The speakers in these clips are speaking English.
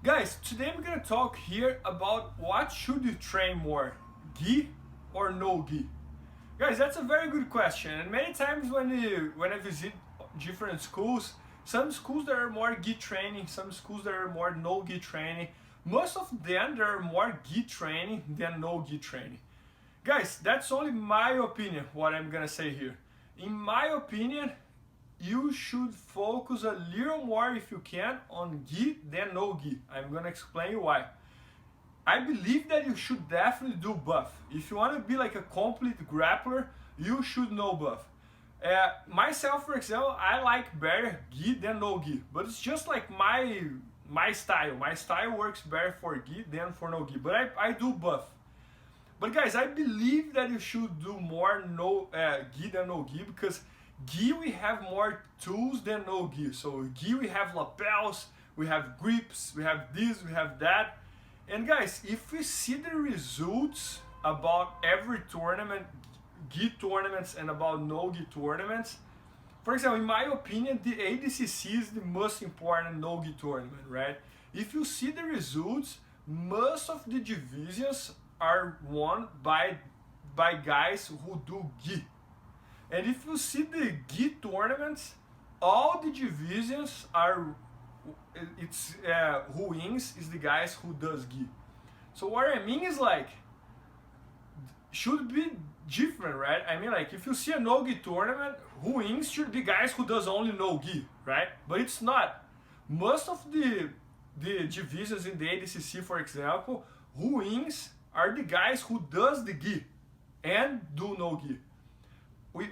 Guys, today I'm gonna talk here about what should you train more, gi or no gi? Guys, that's a very good question, and many times when I visit different schools, some schools that are more gi training, some schools that are more no gi training, most of them there are more gi training than no gi training. Guys, that's only my opinion, what I'm gonna say here. In my opinion, you should focus a little more if you can on gi than no gi. I'm gonna explain you why. I believe that you should definitely do buff. If you want to be like a complete grappler, you should know buff. Myself, for example, I like better gi than no gi, but it's just like my style. My style works better for gi than for no gi, but I do buff. But guys, I believe that you should do more gi than no gi, because gi we have more tools than no gi. So gi we have lapels, we have grips, we have this, we have that. And guys, if we see the results about every tournament, gi tournaments and about no gi tournaments, for example, in my opinion, the ADCC is the most important no gi tournament, right? If you see the results, most of the divisions are won by guys who do gi. And if you see the gi tournaments, all the divisions are, who wins is the guys who does gi. So what I mean is like, should be different, right? I mean like, if you see a no gi tournament, who wins should be guys who does only no gi, right? But it's not. Most of the divisions in the ADCC, for example, who wins are the guys who does the gi and do no gi.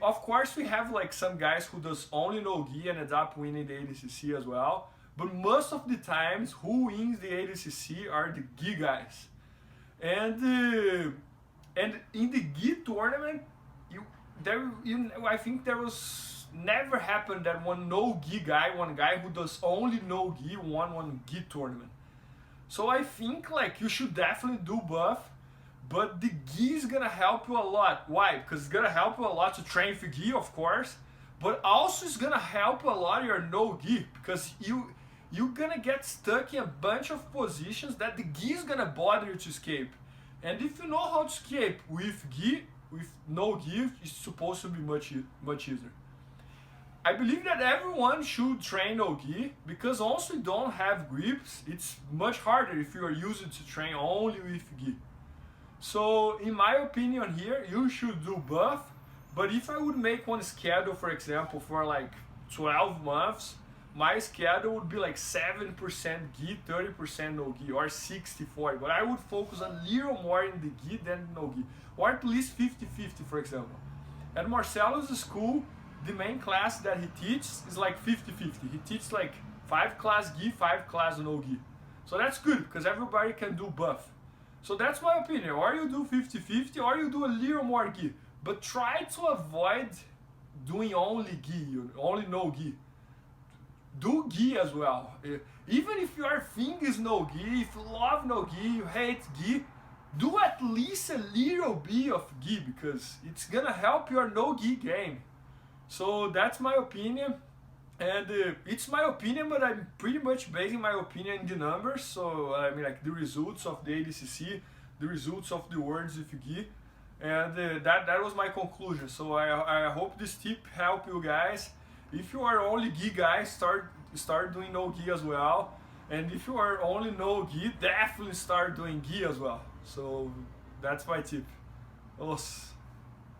Of course we have like some guys who does only no gi and end up winning the ADCC as well, but most of the times who wins the ADCC are the gi guys. And in the gi tournament, I think there was never happened that one no gi guy, one guy who does only no gi won one gi tournament. So I think like you should definitely do buff, but the gi is gonna help you a lot. Why? Because it's gonna help you a lot to train for gi, of course, but also it's gonna help you a lot your no gi, because you're gonna get stuck in a bunch of positions that the gi is gonna bother you to escape. And if you know how to escape with gi, with no gi, it's supposed to be much easier. I believe that everyone should train no gi, because once you don't have grips, it's much harder if you are used to train only with gi. So in my opinion here, you should do buff, but if I would make one schedule, for example, for like 12 months, my schedule would be like 7% gi, 30% no gi, or 60-40, but I would focus a little more in the gi than no gi, or at least 50-50, for example. At Marcelo's school, the main class that he teaches is like 50-50. He teaches like 5 class gi, 5 class no gi. So that's good, because everybody can do buff. So that's my opinion, or you do 50-50 or you do a little more gi, but try to avoid doing only gi, only no gi. Do gi as well. Even if your thing is no gi, if you love no gi, you hate gi, do at least a little bit of gi, because it's gonna help your no gi game. So that's my opinion, and it's my opinion, but I'm pretty much basing my opinion in the numbers. So I mean like the results of the ADCC, the results of the words with gi, and that was my conclusion. So I hope this tip help you guys. If you are only gi guys, start doing no gi as well, and if you are only no gi, definitely start doing gi as well. So that's my tip. Os.